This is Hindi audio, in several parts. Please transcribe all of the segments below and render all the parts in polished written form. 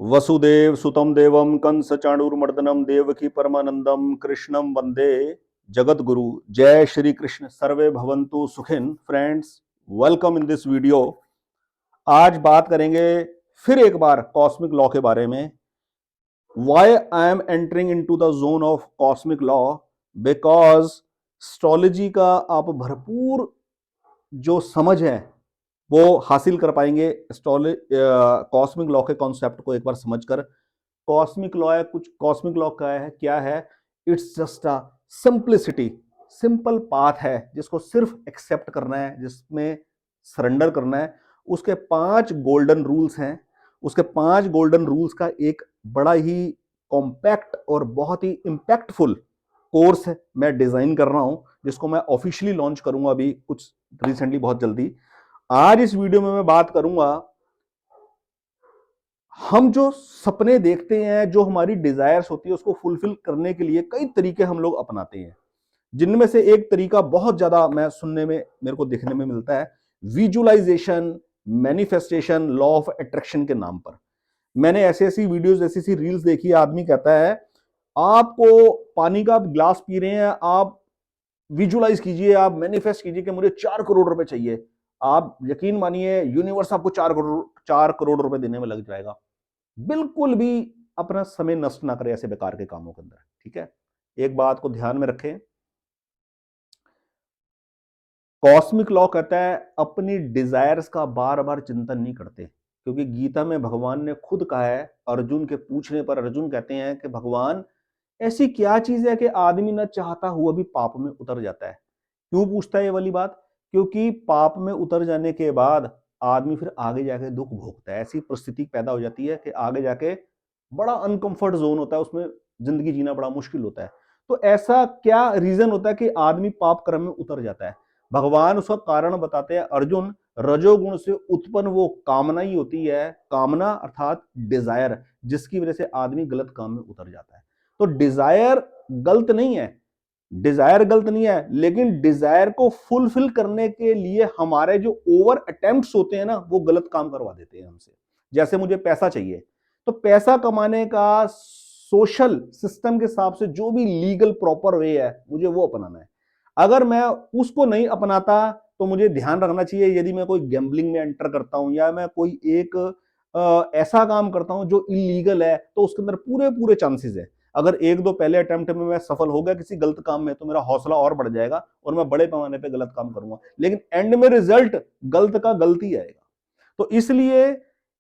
वसुदेव सुतम देवम कंस चाणूरमर्दनम देवकी परमानंदम कृष्णम वंदे जगत गुरु। जय श्री कृष्ण। सर्वे भवन्तु सुखिन। Friends, welcome in this video. आज बात करेंगे फिर एक बार कॉस्मिक लॉ के बारे में। Why I am entering into the zone of cosmic law? Because astrology का आप भरपूर जो समझ है वो हासिल कर पाएंगे कॉस्मिक लॉ के कॉन्सेप्ट को एक बार समझकर। कॉस्मिक लॉ है, कुछ कॉस्मिक लॉ का है क्या है? It's just a simplicity, simple path है जिसको सिर्फ एक्सेप्ट करना है, जिसमें सरेंडर करना है। उसके 5 गोल्डन रूल्स हैं। उसके 5 गोल्डन रूल्स का एक बड़ा ही कॉम्पैक्ट और बहुत ही इंपैक्टफुल कोर्स मैं डिजाइन कर रहा हूं, जिसको मैं ऑफिशियली लॉन्च करूंगा अभी कुछ रिसेंटली, बहुत जल्दी। आज इस वीडियो में मैं बात करूंगा, हम जो सपने देखते हैं, जो हमारी डिजायर्स होती है, उसको फुलफिल करने के लिए कई तरीके हम लोग अपनाते हैं, जिनमें से एक तरीका बहुत ज्यादा मैं सुनने में, मेरे को देखने में मिलता है, visualisation, manifestation, law of attraction के नाम पर। मैंने ऐसी ऐसी वीडियोस, ऐसी ऐसी रील्स देखी है। आदमी कहता है आपको पानी का ग्लास पी रहे हैं, आप विजुअलाइज कीजिए, आप मैनिफेस्ट कीजिए कि मुझे 4 करोड़ रुपए चाहिए। आप यकीन मानिए, यूनिवर्स आपको 4 करोड़ रुपए देने में लग जाएगा। बिल्कुल भी अपना समय नष्ट ना करें ऐसे बेकार के कामों के अंदर, ठीक है? एक बात को ध्यान में रखें, कॉस्मिक लॉ कहता है अपनी डिजायर्स का बार बार चिंतन नहीं करते, क्योंकि गीता में भगवान ने खुद कहा है, अर्जुन के पूछने पर अर्जुन कहते हैं कि भगवान, ऐसी क्या चीज है कि आदमी न चाहता हुआ भी पाप में उतर जाता है? क्यों पूछता है ये वाली बात? क्योंकि पाप में उतर जाने के बाद आदमी फिर आगे जाके दुख भोगता है। ऐसी परिस्थिति पैदा हो जाती है कि आगे जाके बड़ा अनकंफर्ट जोन होता है, उसमें जिंदगी जीना बड़ा मुश्किल होता है। तो ऐसा क्या रीजन होता है कि आदमी पाप कर्म में उतर जाता है? भगवान उसका कारण बताते हैं, अर्जुन, रजोगुण से उत्पन्न वो कामना ही होती है, कामना अर्थात डिजायर, जिसकी वजह से आदमी गलत काम में उतर जाता है। तो डिजायर गलत नहीं है, डिजायर गलत नहीं है, लेकिन डिजायर को फुलफिल करने के लिए हमारे जो ओवर अटेम्प्ट्स होते हैं ना, वो गलत काम करवा देते हैं हमसे। जैसे मुझे पैसा चाहिए, तो पैसा कमाने का सोशल सिस्टम के हिसाब से जो भी लीगल प्रॉपर वे है, मुझे वो अपनाना है। अगर मैं उसको नहीं अपनाता तो मुझे ध्यान रखना चाहिए, यदि मैं कोई गैम्बलिंग में एंटर करता हूं या मैं कोई एक ऐसा काम करता हूं जो इलीगल है, तो उसके अंदर पूरे पूरे चांसेस है, अगर एक दो पहले अटेम्प्ट में मैं सफल हो गया किसी गलत काम में, तो मेरा हौसला और बढ़ जाएगा और मैं बड़े पैमाने पे गलत काम करूंगा, लेकिन एंड में रिजल्ट गलत का गलत ही आएगा। तो इसलिए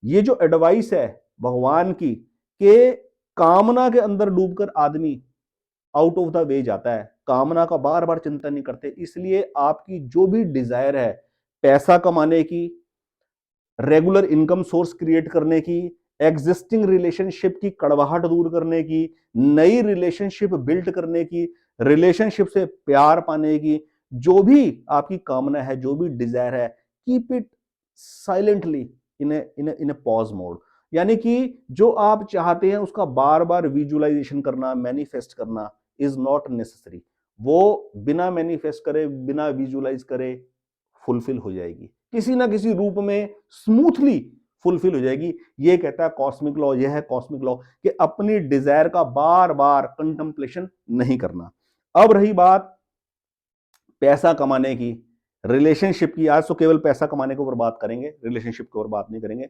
ये जो एडवाइस है भगवान की, कि कामना के अंदर डूबकर आदमी आउट ऑफ द वे जाता है, कामना का बार बार चिंतन नहीं करते। इसलिए आपकी जो भी डिजायर है, पैसा कमाने की, रेगुलर इनकम सोर्स क्रिएट करने की, एग्जिस्टिंग रिलेशनशिप की कड़वाहट दूर करने की, नई रिलेशनशिप बिल्ड करने की, रिलेशनशिप से प्यार पाने की, जो भी आपकी कामना है, जो भी डिजायर है, keep it silently in a pause mode. यानी कि जो आप चाहते हैं उसका बार बार विजुअलाइजेशन करना, मैनिफेस्ट करना इज नॉट नेसेसरी। वो बिना मैनिफेस्ट करे, बिना विजुअलाइज करे फुलफिल हो जाएगी, किसी ना किसी रूप में स्मूथली फुलफिल हो जाएगी। ये कहता है कॉस्मिक लॉ, यह है कॉस्मिक लॉ, कि अपनी डिजायर का बार बार कंटेम्पलेशन नहीं करना। अब रही बात पैसा कमाने की, रिलेशनशिप की, आज तो केवल पैसा कमाने के ऊपर बात करेंगे, रिलेशनशिप के ऊपर बात नहीं करेंगे।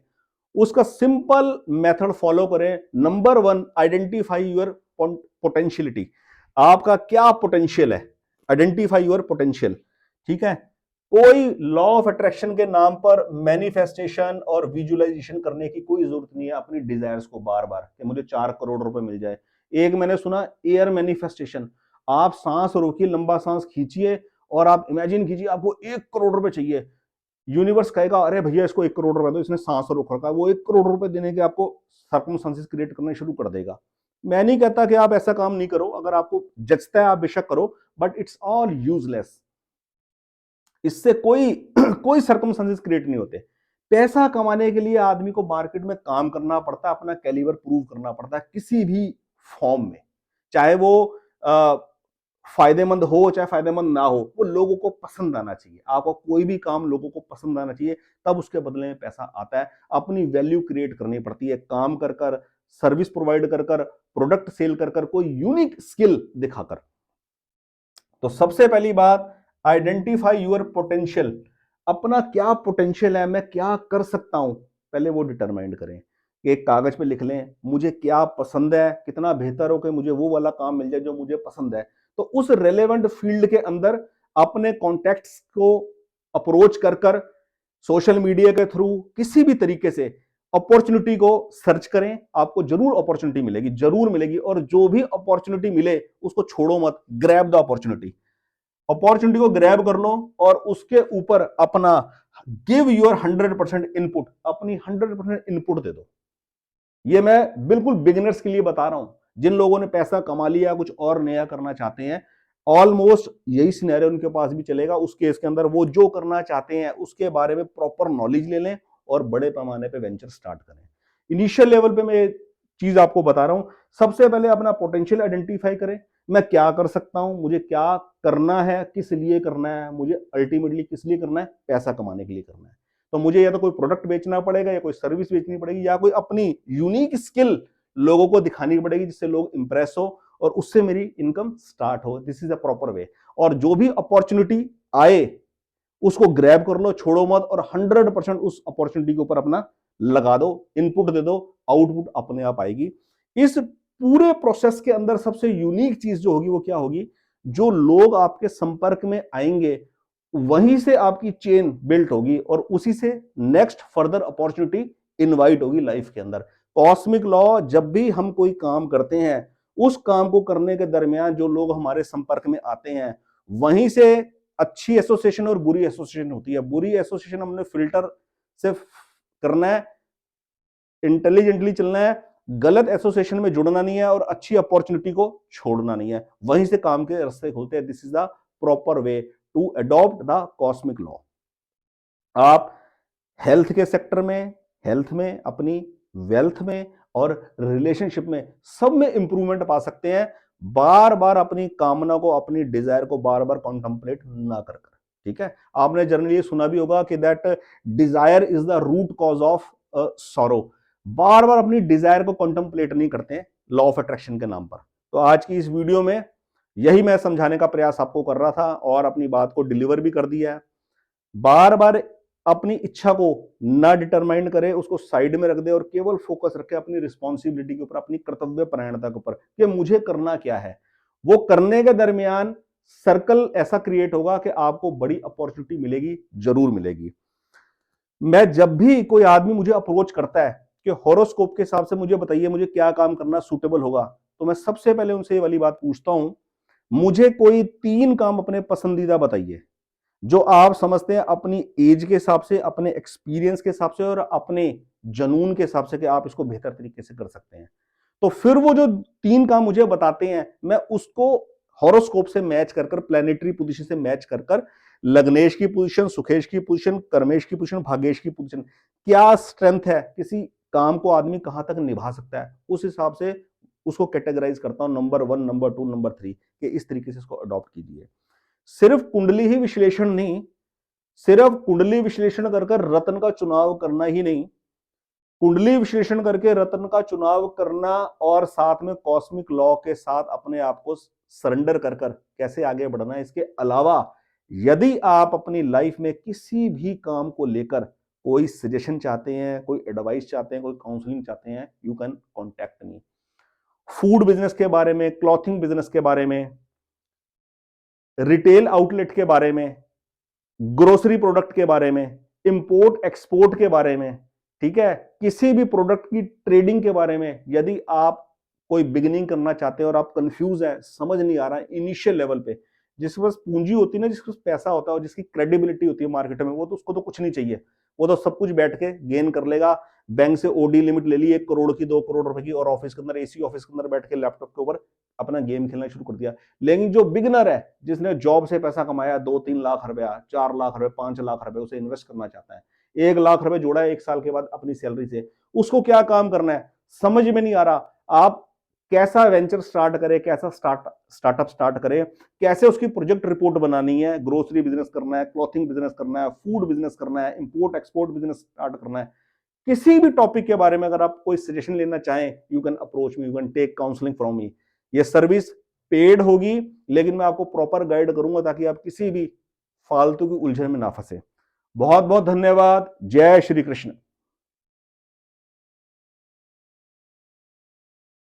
उसका सिंपल मेथड फॉलो करें। Number 1, identify your potentiality. आपका क्या पोटेंशियल है, आइडेंटिफाई योर पोटेंशियल, ठीक है? कोई लॉ ऑफ अट्रैक्शन के नाम पर मैनिफेस्टेशन और विजुअलाइजेशन करने की कोई जरूरत नहीं है अपनी डिजायर्स को बार बार कि मुझे 4 करोड़ रुपए मिल जाए। एक मैंने सुना एयर मैनिफेस्टेशन, आप सांस रोकिए, लंबा सांस खींचिए और आप इमेजिन कीजिए आपको 1 करोड़ रुपए चाहिए। यूनिवर्स कहेगा अरे भैया इसको 1 करोड़ रुपए दो, इसने सांस रोक रखा है, वो 1 करोड़ रुपए देने के आपको सर्कमस्टेंसेस क्रिएट करने शुरू कर देगा। मैं नहीं कहता कि आप ऐसा काम नहीं करो, अगर आपको जचता है आप बेशक करो, बट इट्स ऑल यूजलेस। इससे कोई कोई सर्कमस्टेंसेस क्रिएट नहीं होते। पैसा कमाने के लिए आदमी को मार्केट में काम करना पड़ता है, अपना कैलिबर प्रूव करना पड़ता है किसी भी फॉर्म में, चाहे वो फायदेमंद हो चाहे फायदेमंद ना हो, वो लोगों को पसंद आना चाहिए। आपका कोई भी काम लोगों को पसंद आना चाहिए, तब उसके बदले में पैसा आता है। अपनी वैल्यू क्रिएट करनी पड़ती है, काम कर कर, सर्विस प्रोवाइड कर कर, प्रोडक्ट सेल कर कर, कोई यूनिक स्किल दिखाकर। तो सबसे पहली बात, आइडेंटिफाई यूर पोटेंशियल। अपना क्या पोटेंशियल है, मैं क्या कर सकता हूं, पहले वो डिटरमाइन करें। एक कागज पे लिख लें, मुझे क्या पसंद है, कितना बेहतर हो कि मुझे वो वाला काम मिल जाए जो मुझे पसंद है। तो उस रेलेवेंट फील्ड के अंदर अपने कॉन्टैक्ट्स को अप्रोच कर कर, सोशल मीडिया के थ्रू, किसी भी तरीके से अपॉर्चुनिटी को सर्च करें। आपको जरूर अपॉर्चुनिटी मिलेगी, जरूर मिलेगी। और जो भी अपॉर्चुनिटी मिले उसको छोड़ो मत, ग्रैब द अपॉर्चुनिटी। अपॉर्चुनिटी को ग्रैब कर लो और उसके ऊपर अपना गिव योर 100% इनपुट, अपनी 100% इनपुट दे दो। ये मैं बिल्कुल बिगिनर्स के लिए बता रहा हूं, जिन लोगों ने पैसा कमा लिया, कुछ और नया करना चाहते हैं, ऑलमोस्ट यही सिनेरियो उनके पास भी चलेगा। उस केस के अंदर वो जो करना चाहते हैं उसके बारे में प्रॉपर नॉलेज ले लें और बड़े पैमाने पे वेंचर स्टार्ट करें। इनिशियल लेवल पे मैं चीज आपको बता रहा हूं, सबसे पहले अपना पोटेंशियल आइडेंटिफाई करें। मैं क्या कर सकता हूं, मुझे क्या करना है, किस लिए करना है, मुझे अल्टीमेटली किस लिए करना है, पैसा कमाने के लिए करना है। तो मुझे या तो कोई प्रोडक्ट बेचना पड़ेगा, या कोई सर्विस बेचनी पड़ेगी, या कोई अपनी यूनिक स्किल लोगों को दिखानी पड़ेगी जिससे लोग इंप्रेस हो और उससे मेरी इनकम स्टार्ट हो। This is a proper way. और जो भी अपॉर्चुनिटी आए उसको ग्रैब कर लो, छोड़ो मत, और 100% उस अपॉर्चुनिटी के ऊपर अपना लगा दो, इनपुट दे दो, आउटपुट अपने आप आएगी। इस पूरे प्रोसेस के अंदर सबसे यूनिक चीज जो होगी वो क्या होगी, जो लोग आपके संपर्क में आएंगे वहीं से आपकी चेन बिल्ट होगी और उसी से नेक्स्ट फर्दर अपॉर्चुनिटी इनवाइट होगी लाइफ के अंदर। कॉस्मिक लॉ, जब भी हम कोई काम करते हैं, उस काम को करने के दरमियान जो लोग हमारे संपर्क में आते हैं वहीं से अच्छी एसोसिएशन और बुरी एसोसिएशन होती है। बुरी एसोसिएशन हमने फिल्टर से करना है, इंटेलिजेंटली चलना है, गलत एसोसिएशन में जुड़ना नहीं है और अच्छी अपॉर्चुनिटी को छोड़ना नहीं है। वहीं से काम के रास्ते खुलते हैं। This is the proper way to adopt the cosmic law. आप हेल्थ के सेक्टर में, हेल्थ में, अपनी वेल्थ में और रिलेशनशिप में, सब में इंप्रूवमेंट पा सकते हैं। बार बार अपनी कामना को, अपनी डिजायर को बार बार कॉन्टम्पलेट ना कर कर। ठीक है, आपने जनरली सुना भी होगा कि that desire is the root cause of sorrow. बार बार अपनी डिजायर को कॉन्टम्पलेट नहीं करते हैं लॉ ऑफ अट्रैक्शन के नाम पर। तो आज की इस वीडियो में यही मैं समझाने का प्रयास आपको कर रहा था और अपनी बात को डिलीवर भी कर दिया है। बार बार अपनी इच्छा को ना डिटरमाइन करे, उसको साइड में रख दे और केवल फोकस रखे अपनी रिस्पॉन्सिबिलिटी के ऊपर, अपनी कर्तव्य परायणता के ऊपर कि मुझे करना क्या है। वो करने के दरमियान सर्कल ऐसा क्रिएट होगा कि आपको बड़ी अपॉर्चुनिटी मिलेगी, जरूर मिलेगी। मैं जब भी कोई आदमी मुझे अप्रोच करता है कि हॉरोस्कोप के हिसाब से मुझे बताइए मुझे क्या काम करना सूटेबल होगा, तो मैं सबसे पहले उनसे ये वाली बात पूछता हूं, मुझे कोई 3 काम अपने पसंदीदा बताइए जो आप समझते हैं अपनी एज के हिसाब से, अपने एक्सपीरियंस के हिसाब से और अपने जनून के हिसाब से कि आप इसको बेहतर तरीके से कर सकते हैं। तो फिर वो जो 3 काम मुझे बताते हैं, मैं उसको हॉरोस्कोप से मैच कर कर, प्लैनेटरी पोजीशन से मैच कर कर, लग्नेश की पोजीशन, सुखेश की पोजीशन, कर्मेश की पोजीशन, भाग्येश की पोजीशन, क्या स्ट्रेंथ है, किसी काम को आदमी कहां तक निभा सकता है, उस हिसाब से उसको कैटेगराइज करता हूं, नंबर 1, नंबर 2, नंबर 3, कि इस तरीके से इसको अडॉप्ट कीजिए। सिर्फ कुंडली ही विश्लेषण नहीं, सिर्फ कुंडली विश्लेषण कर कर रत्न का चुनाव करना ही नहीं, कुंडली विश्लेषण करके रत्न का चुनाव करना और साथ में कॉस्मिक लॉ के साथ अपने आप को सरेंडर कर कर कैसे आगे बढ़ना है। इसके अलावा यदि आप अपनी लाइफ में किसी भी काम को लेकर कोई सजेशन चाहते हैं, कोई एडवाइस चाहते हैं, कोई काउंसलिंग चाहते हैं, you can contact me. Food business के बारे में, क्लॉथिंग बिजनेस के बारे में, रिटेल आउटलेट के बारे में, ग्रोसरी प्रोडक्ट के बारे में, इंपोर्ट एक्सपोर्ट के बारे में, ठीक है, किसी भी प्रोडक्ट की ट्रेडिंग के बारे में। यदि आप कोई बिगिनिंग करना चाहते हैं और आप कंफ्यूज है, समझ नहीं आ रहा है इनिशियल लेवल पे, जिसके पास पूंजी होती है ना, जिसके पास पैसा होता है और जिसकी क्रेडिबिलिटी होती है मार्केट में, वो तो उसको तो कुछ नहीं चाहिए, वो तो सब कुछ बैठ के गेन कर लेगा। बैंक से ओडी लिमिट ले ली 1 करोड़ की, 2 करोड़ रुपए की, और ऑफिस के अंदर, एसी ऑफिस के अंदर बैठ के लैपटॉप के ऊपर अपना गेम खेलना शुरू कर दिया। लेकिन जो बिगनर है, जिसने जॉब से पैसा कमाया, 2-3 लाख रुपया, 4 लाख रुपए, 5 लाख रुपए, उसे इन्वेस्ट करना चाहता है, 1 लाख रुपए जोड़ा है 1 साल के बाद अपनी सैलरी से, उसको क्या काम करना है समझ में नहीं आ रहा। आप कैसा वेंचर स्टार्ट करे, कैसा स्टार्टअप स्टार्ट करे, कैसे उसकी प्रोजेक्ट रिपोर्ट बनानी है, ग्रोसरी बिजनेस करना है, क्लॉथिंग बिजनेस करना है, फूड बिजनेस करना है, इंपोर्ट एक्सपोर्ट बिजनेस स्टार्ट करना है, किसी भी टॉपिक के बारे में अगर आप कोई सजेशन लेना चाहें, you can approach me, you can take counselling from me. ये सर्विस पेड होगी, लेकिन मैं आपको प्रॉपर गाइड करूंगा ताकि आप किसी भी फालतू की उलझन में ना फंसे। बहुत बहुत धन्यवाद। जय श्री कृष्ण।